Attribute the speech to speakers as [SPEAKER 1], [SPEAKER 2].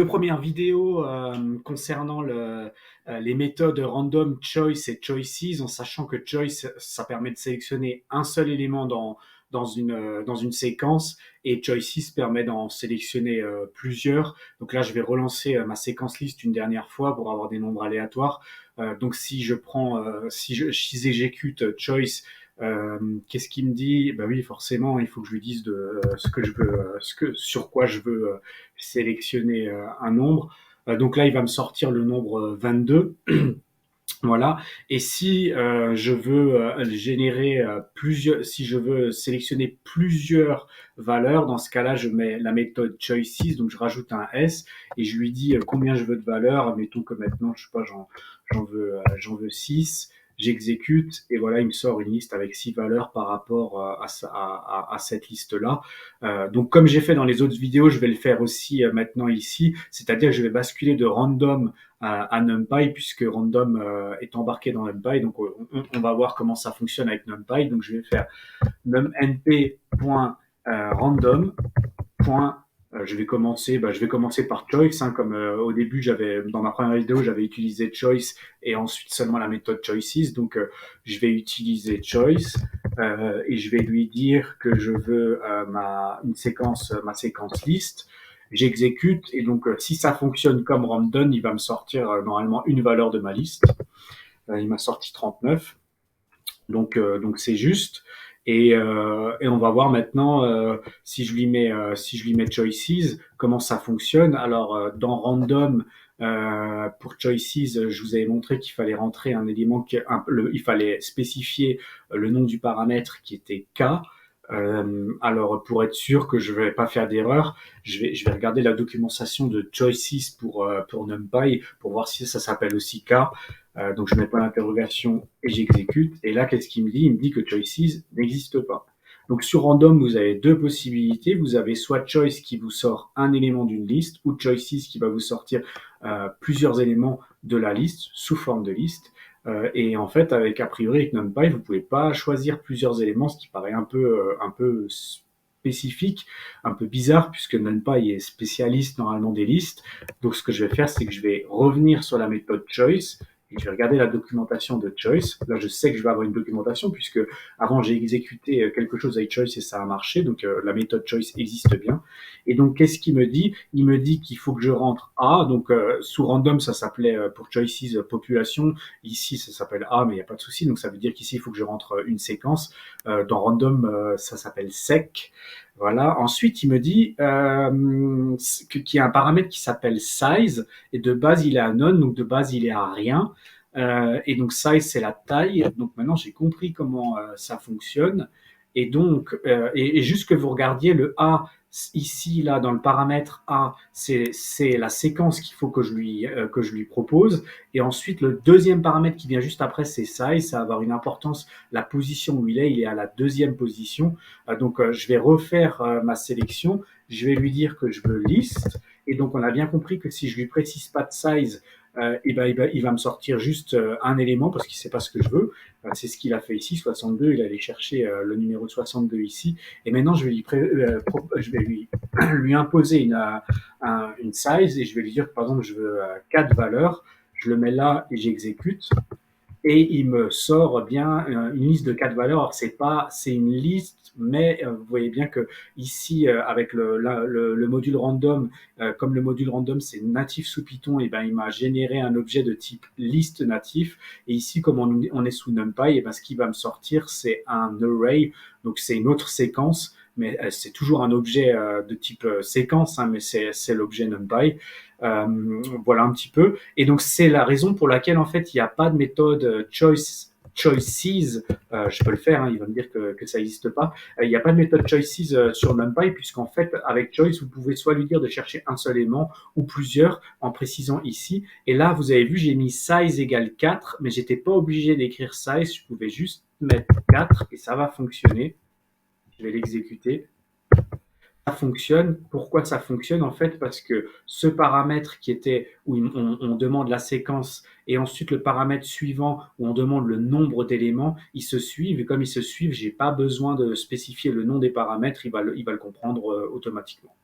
[SPEAKER 1] Deux premières vidéos concernant les méthodes random choice et choices, en sachant que choice, ça permet de sélectionner un seul élément dans une séquence et choices permet d'en sélectionner plusieurs. Donc là, je vais relancer ma séquence liste une dernière fois pour avoir des nombres aléatoires. Donc si je prends, si j'exécute choice, qu'est-ce qu'il me dit? Ben oui, forcément, il faut que je lui dise ce que je veux, sur quoi je veux sélectionner un nombre. Donc là, il va me sortir le nombre 22. Voilà. Et si je veux générer si je veux sélectionner plusieurs valeurs, dans ce cas-là, je mets la méthode choices, donc je rajoute un s et je lui dis combien je veux de valeurs. Mettons que maintenant, je sais pas, j'en veux 6. J'exécute et voilà, il me sort une liste avec 6 valeurs par rapport à cette liste-là. Donc, comme j'ai fait dans les autres vidéos, je vais le faire aussi maintenant ici, c'est-à-dire que je vais basculer de random à NumPy puisque random est embarqué dans NumPy. Donc on va voir comment ça fonctionne avec NumPy. Donc je vais faire numnp.random. Je vais commencer par choice, hein, comme au début dans ma première vidéo j'avais utilisé choice et ensuite seulement la méthode choices. Donc je vais utiliser choice et je vais lui dire que je veux ma séquence liste. J'exécute et donc si ça fonctionne comme random, il va me sortir normalement une valeur de ma liste. Il m'a sorti 39, donc c'est juste. Et on va voir maintenant si je lui mets choices, comment ça fonctionne. Alors dans random, pour choices, je vous avais montré qu'il fallait rentrer un élément, il fallait spécifier le nom du paramètre qui était k. Alors, pour être sûr que je ne vais pas faire d'erreur, je vais regarder la documentation de choices pour NumPy pour voir si ça s'appelle aussi K. Donc, je mets pas l'interrogation et j'exécute. Et là, qu'est-ce qu'il me dit? Il me dit que choices n'existe pas. Donc, sur random, vous avez deux possibilités. Vous avez soit choice qui vous sort un élément d'une liste ou choices qui va vous sortir plusieurs éléments de la liste sous forme de liste. Et en fait, a priori, avec NumPy, vous pouvez pas choisir plusieurs éléments, ce qui paraît un peu spécifique, un peu bizarre, puisque NumPy est spécialiste normalement des listes. Donc, ce que je vais faire, c'est que je vais revenir sur la méthode choice et je vais regarder la documentation de choice. Là, je sais que je vais avoir une documentation puisque avant j'ai exécuté quelque chose avec choice et ça a marché. Donc, la méthode choice existe bien. Et donc, qu'est-ce qu'il me dit? Il me dit qu'il faut que je rentre A. Donc, sous random, ça s'appelait pour choices population. Ici, ça s'appelle A, mais il n'y a pas de souci. Donc, ça veut dire qu'ici, il faut que je rentre une séquence. Dans random, ça s'appelle sec. Voilà. Ensuite, il me dit qu'il y a un paramètre qui s'appelle size et de base, il est à none, donc de base, il est à rien. Et donc, size, c'est la taille. Donc, maintenant, j'ai compris comment ça fonctionne. Et donc, et juste que vous regardiez le A ici, là, dans le paramètre A, c'est la séquence qu'il faut que je lui propose. Et ensuite, le deuxième paramètre qui vient juste après, c'est size. Ça va avoir une importance. La position où il est à la deuxième position. Donc, je vais refaire ma sélection. Je vais lui dire que je veux liste. Et donc, on a bien compris que si je lui précise pas de size, et ben, il va me sortir juste un élément parce qu'il sait pas ce que je veux. C'est ce qu'il a fait ici, 62. Il allait chercher le numéro 62 ici. Et maintenant, je vais lui imposer une size et je vais lui dire que, par exemple, je veux 4 valeurs. Je le mets là et j'exécute et il me sort bien une liste de 4 valeurs. Alors c'est une liste, mais vous voyez bien que ici avec le module random, comme le module random c'est natif sous Python, et ben il m'a généré un objet de type liste natif. Et ici comme on est sous NumPy, et ben ce qui va me sortir c'est un array, donc c'est une autre séquence. Mais c'est toujours un objet de type séquence, hein, mais c'est l'objet NumPy. Voilà un petit peu. Et donc, c'est la raison pour laquelle, en fait, il n'y a pas de méthode choices. Je peux le faire, hein, il va me dire que ça n'existe pas. Il n'y a pas de méthode choices sur NumPy, puisqu'en fait, avec choice, vous pouvez soit lui dire de chercher un seul élément ou plusieurs, en précisant ici. Et là, vous avez vu, j'ai mis size égale 4, mais j'étais pas obligé d'écrire size, je pouvais juste mettre 4 et ça va fonctionner. Je vais l'exécuter. Ça fonctionne. Pourquoi ça fonctionne? En fait, parce que ce paramètre qui était où on demande la séquence et ensuite le paramètre suivant où on demande le nombre d'éléments, ils se suivent. Et comme ils se suivent, j'ai pas besoin de spécifier le nom des paramètres, il va le comprendre automatiquement.